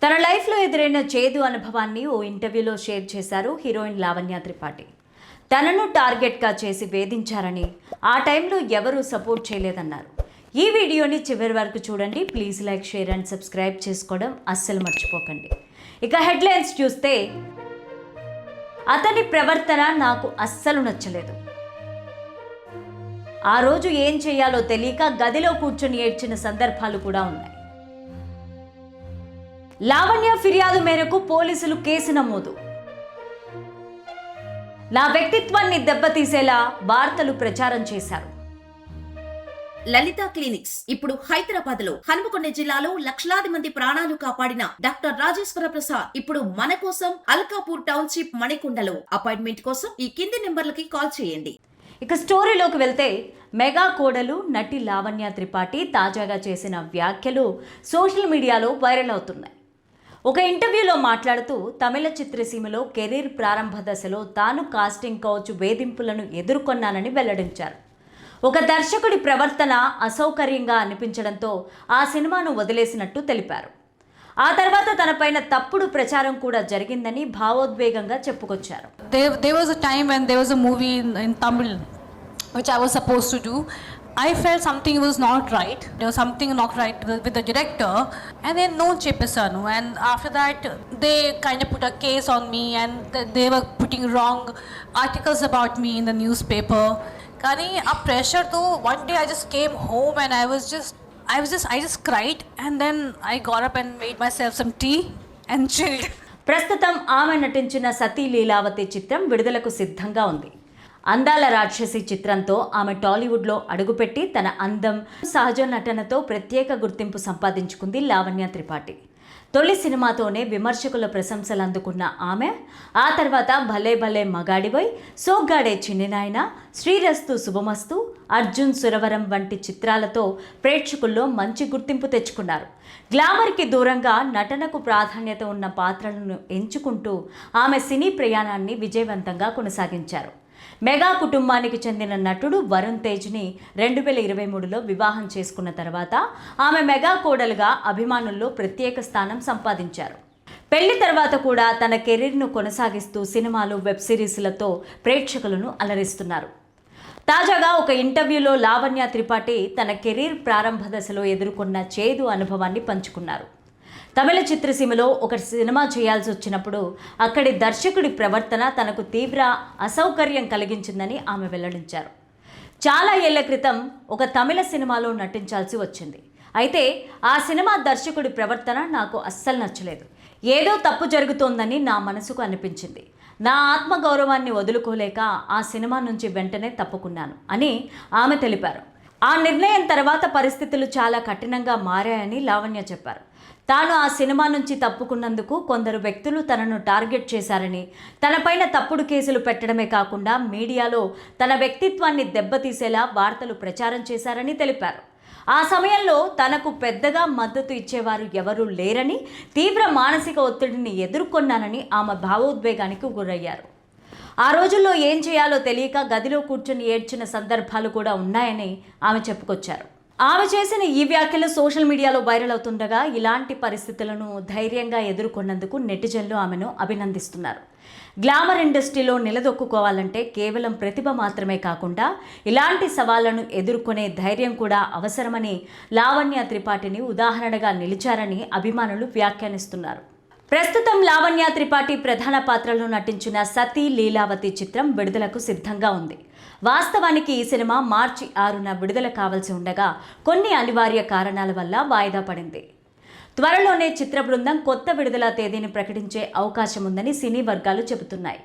తన లైఫ్లో ఎదురైన చేదు అనుభవాన్ని ఓ ఇంటర్వ్యూలో షేర్ చేశారు హీరోయిన్ లావణ్య త్రిపాఠి. తనను టార్గెట్గా చేసి వేధించారని, ఆ టైంలో ఎవరూ సపోర్ట్ చేయలేదన్నారు. ఈ వీడియోని చివరి వరకు చూడండి. Please like, share and subscribe చేసుకోవడం అస్సలు మర్చిపోకండి. ఇక హెడ్లైన్స్ చూస్తే, అతని ప్రవర్తన నాకు అస్సలు నచ్చలేదు. ఆ రోజు ఏం చేయాలో తెలియక గదిలో కూర్చొని ఏడ్చిన సందర్భాలు కూడా ఉన్నాయి. లావణ్య ఫిర్యాదు మేరకు పోలీసులు కేసు నమోదు. నా వ్యక్తిత్వాన్ని దెబ్బతీసేలా వార్తలు ప్రచారం చేశారు. లలిత క్లినిక్స్ ఇప్పుడు హైదరాబాద్ లో, హనుమకొండ జిల్లాలో లక్షలాది మంది ప్రాణాలు కాపాడిన డాక్టర్ రాజేశ్వర ప్రసాద్ ఇప్పుడు మన కోసం అల్కాపూర్ టౌన్షిప్ మణికొండలో. అపాయింట్మెంట్ కోసం ఈ కింది నెంబర్లకి కాల్ చేయండి. ఇక స్టోరీలోకి వెళ్తే, మెగా కోడలు నటి లావణ్య త్రిపాఠి తాజాగా చేసిన వ్యాఖ్యలు సోషల్ మీడియాలో వైరల్ అవుతున్నాయి. ఒక ఇంటర్వ్యూలో మాట్లాడుతూ, తమిళ చిత్రసీమలో కెరీర్ ప్రారంభ దశలో తాను కాస్టింగ్ కౌచ్ వేధింపులను ఎదుర్కొన్నానని వెల్లడించారు. ఒక దర్శకుడి ప్రవర్తన అసౌకర్యంగా అనిపించడంతో ఆ సినిమాను వదిలేసినట్టు తెలిపారు. ఆ తర్వాత తనపైన తప్పుడు ప్రచారం కూడా జరిగిందని భావోద్వేగంగా చెప్పుకొచ్చారు. There was a time when there was a movie in Tamil which I was supposed to do. I felt something was not right. There was something not right with the director, and then no Chepesanu. And after that, they kind of put a case on me, and they were putting wrong articles about me in the newspaper. Kani a pressure though. One day I just came home and I just cried, and then I got up and made myself some tea and chilled. ప్రస్తుతం ఆమె నటించిన సతీ లీలావతి చిత్రం విడుదలకు సిద్ధంగా ఉంది. అందాల రాక్షసి చిత్రంతో ఆమె టాలీవుడ్లో అడుగుపెట్టి తన అందం, సహజ నటనతో ప్రత్యేక గుర్తింపు సంపాదించుకుంది లావణ్య త్రిపాఠి. తొలి సినిమాతోనే విమర్శకుల ప్రశంసలు అందుకున్న ఆమె ఆ తర్వాత భలే భలే మగాడివై, సోగ్గాడే చిన్నినాయన, శ్రీరస్తు శుభమస్తు, అర్జున్ సురవరం వంటి చిత్రాలతో ప్రేక్షకుల్లో మంచి గుర్తింపు తెచ్చుకున్నారు. గ్లామర్కి దూరంగా నటనకు ప్రాధాన్యత ఉన్న పాత్రలను ఎంచుకుంటూ ఆమె సినీ ప్రయాణాన్ని విజయవంతంగా కొనసాగించారు. మెగా కుటుంబానికి చెందిన నటుడు వరుణ్ తేజ్ని 2023లో వివాహం చేసుకున్న తర్వాత ఆమె మెగా కోడలుగా అభిమానుల్లో ప్రత్యేక స్థానం సంపాదించారు. పెళ్లి తర్వాత కూడా తన కెరీర్ను కొనసాగిస్తూ సినిమాలు, వెబ్ సిరీస్లతో ప్రేక్షకులను అలరిస్తున్నారు. తాజాగా ఒక ఇంటర్వ్యూలో లావణ్య త్రిపాఠి తన కెరీర్ ప్రారంభ దశలో ఎదుర్కొన్న చేదు అనుభవాన్ని పంచుకున్నారు. తమిళ చిత్రసీమలో ఒక సినిమా చేయాల్సి వచ్చినప్పుడు అక్కడి దర్శకుడి ప్రవర్తన తనకు తీవ్ర అసౌకర్యం కలిగించిందని ఆమె వెల్లడించారు. చాలా ఏళ్ల క్రితం ఒక తమిళ సినిమాలో నటించాల్సి వచ్చింది. అయితే ఆ సినిమా దర్శకుడి ప్రవర్తన నాకు అస్సలు నచ్చలేదు. ఏదో తప్పు జరుగుతోందని నా మనసుకు అనిపించింది. నా ఆత్మగౌరవాన్ని వదులుకోలేక ఆ సినిమా నుంచి వెంటనే తప్పుకున్నాను అని ఆమె తెలిపారు. ఆ నిర్ణయం తర్వాత పరిస్థితులు చాలా కఠినంగా మారాయని లావణ్య చెప్పారు. తాను ఆ సినిమా నుంచి తప్పుకున్నందుకు కొందరు వ్యక్తులు తనను టార్గెట్ చేశారని, తనపైన తప్పుడు కేసులు పెట్టడమే కాకుండా మీడియాలో తన వ్యక్తిత్వాన్ని దెబ్బతీసేలా వార్తలు ప్రచారం చేశారని తెలిపారు. ఆ సమయంలో తనకు పెద్దగా మద్దతు ఇచ్చేవారు ఎవరూ లేరని, తీవ్ర మానసిక ఒత్తిడిని ఎదుర్కొన్నానని ఆమె భావోద్వేగానికి గురయ్యారు. ఆ రోజుల్లో ఏం చేయాలో తెలియక గదిలో కూర్చొని ఏడ్చిన సందర్భాలు కూడా ఉన్నాయని ఆమె చెప్పుకొచ్చారు. ఆమె చేసిన ఈ వ్యాఖ్యలు సోషల్ మీడియాలో వైరల్ అవుతుండగా, ఇలాంటి పరిస్థితులను ధైర్యంగా ఎదుర్కొన్నందుకు నెటిజన్లు ఆమెను అభినందిస్తున్నారు. గ్లామర్ ఇండస్ట్రీలో నిలదొక్కుకోవాలంటే కేవలం ప్రతిభ మాత్రమే కాకుండా ఇలాంటి సవాళ్లను ఎదుర్కొనే ధైర్యం కూడా అవసరమని లావణ్య త్రిపాఠిని ఉదాహరణగా నిలిచారని అభిమానులు వ్యాఖ్యానిస్తున్నారు. ప్రస్తుతం లావణ్య త్రిపాఠి ప్రధాన పాత్రలో నటించిన సతీ లీలావతి చిత్రం విడుదలకు సిద్ధంగా ఉంది. వాస్తవానికి ఈ సినిమా మార్చి 6న విడుదల కావాల్సి ఉండగా కొన్ని అనివార్య కారణాల వల్ల వాయిదా పడింది. త్వరలోనే చిత్ర బృందం కొత్త విడుదల తేదీని ప్రకటించే అవకాశం ఉందని సినీ వర్గాలు చెబుతున్నాయి.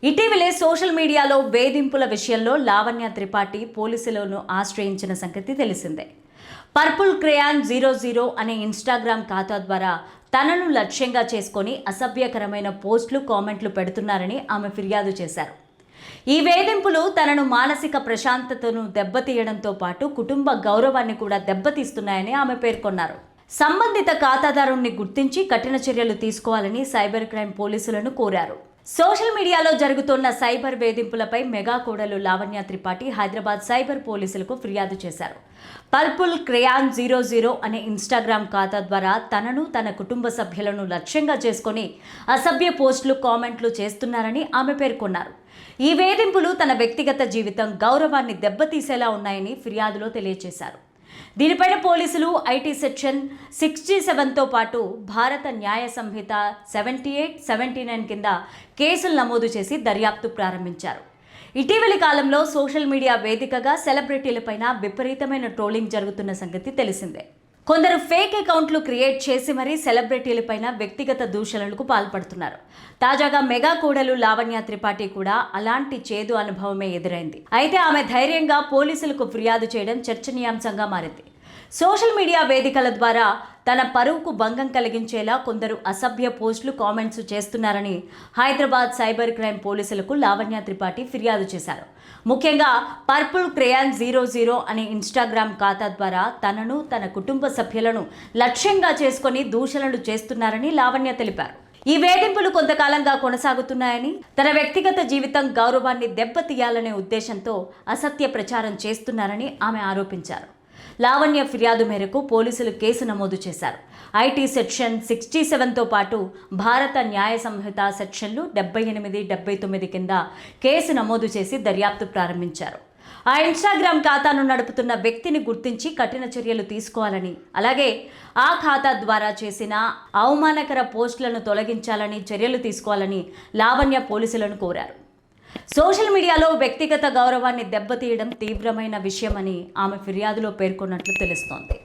ఇటీవలే సోషల్ మీడియాలో వేధింపుల విషయంలో లావణ్య త్రిపాఠి పోలీసులను ఆశ్రయించిన సంగతి తెలిసిందే. పర్పుల్ క్రేయాన్ 00 అనే ఇన్స్టాగ్రామ్ ఖాతా ద్వారా తనను లక్ష్యంగా చేసుకొని అసభ్యకరమైన పోస్టులు, కామెంట్లు పెడుతున్నారని ఆమె ఫిర్యాదు చేశారు. ఈ వేధింపులు తనను మానసిక ప్రశాంతతను దెబ్బతీయడంతో పాటు కుటుంబ గౌరవాన్ని కూడా దెబ్బతీస్తున్నాయని ఆమె పేర్కొన్నారు. సంబంధిత ఖాతాదారుణ్ణి గుర్తించి కఠిన చర్యలు తీసుకోవాలని సైబర్ క్రైమ్ పోలీసులను కోరారు. సోషల్ మీడియాలో జరుగుతున్న సైబర్ వేధింపులపై మెగా కోడలు లావణ్య త్రిపాఠి హైదరాబాద్ సైబర్ పోలీసులకు ఫిర్యాదు చేశారు. పర్పుల్ క్రేయాన్ 00 అనే ఇన్స్టాగ్రామ్ ఖాతా ద్వారా తనను తన కుటుంబ సభ్యులను లక్ష్యంగా చేసుకొని అసభ్య పోస్టులు కామెంట్లు చేస్తున్నారని ఆమె పేర్కొన్నారు. ఈ వేధింపులు తన వ్యక్తిగత జీవితం గౌరవాన్ని దెబ్బతీసేలా ఉన్నాయని ఫిర్యాదులో తెలియజేశారు. దీనిపైన పోలీసులు ఐటీ సెక్షన్ 67తో పాటు భారత న్యాయ సంహిత 78, 79 కింద కేసులు నమోదు చేసి దర్యాప్తు ప్రారంభించారు. ఇటీవలి కాలంలో సోషల్ మీడియా వేదికగా సెలబ్రిటీలపైన విపరీతమైన ట్రోలింగ్ జరుగుతున్న సంగతి తెలిసిందే. కొందరు ఫేక్ అకౌంట్లు క్రియేట్ చేసి మరీ సెలబ్రిటీలపైన వ్యక్తిగత దూషణలకు పాల్పడుతున్నారు. తాజాగా మెగా కోడలు లావణ్య త్రిపాఠి కూడా అలాంటి చేదు అనుభవమే ఎదురైంది. అయితే ఆమె ధైర్యంగా పోలీసులకు ఫిర్యాదు చేయడం చర్చనీయాంశంగా మారింది. సోషల్ మీడియా వేదికల ద్వారా తన పరువుకు భంగం కలిగించేలా కొందరు అసభ్య పోస్టులు కామెంట్స్ చేస్తున్నారని హైదరాబాద్ సైబర్ క్రైమ్ పోలీసులకు లావణ్య త్రిపాఠి ఫిర్యాదు చేశారు. ముఖ్యంగా పర్పుల్ క్రేయాన్ 00 అనే ఇన్స్టాగ్రామ్ ఖాతా ద్వారా తనను తన కుటుంబ సభ్యులను లక్ష్యంగా చేసుకొని దూషణలు చేస్తున్నారని లావణ్య తెలిపారు. ఈ వేధింపులు కొంతకాలంగా కొనసాగుతున్నాయని, తన వ్యక్తిగత జీవితం గౌరవాన్ని దెబ్బతీయాలనే ఉద్దేశంతో అసత్య ప్రచారం చేస్తున్నారని ఆమె ఆరోపించారు. లావణ్య ఫిర్యాదు మేరకు పోలీసులు కేసు నమోదు చేశారు. ఐటీ సెక్షన్ 67తో పాటు భారత న్యాయ సంహిత సెక్షన్లు 78, 79 కింద కేసు నమోదు చేసి దర్యాప్తు ప్రారంభించారు. ఆ ఇన్స్టాగ్రామ్ ఖాతాను నడుపుతున్న వ్యక్తిని గుర్తించి కఠిన చర్యలు తీసుకోవాలని, అలాగే ఆ ఖాతా ద్వారా చేసిన అవమానకర పోస్టులను తొలగించాలని చర్యలు తీసుకోవాలని లావణ్య పోలీసులను కోరారు. సోషల్ మీడియాలో వ్యక్తిగత గౌరవాన్ని దెబ్బతీయడం తీవ్రమైన విషయమని ఆమె ఫిర్యాదులో పేర్కొన్నట్లు తెలుస్తోంది.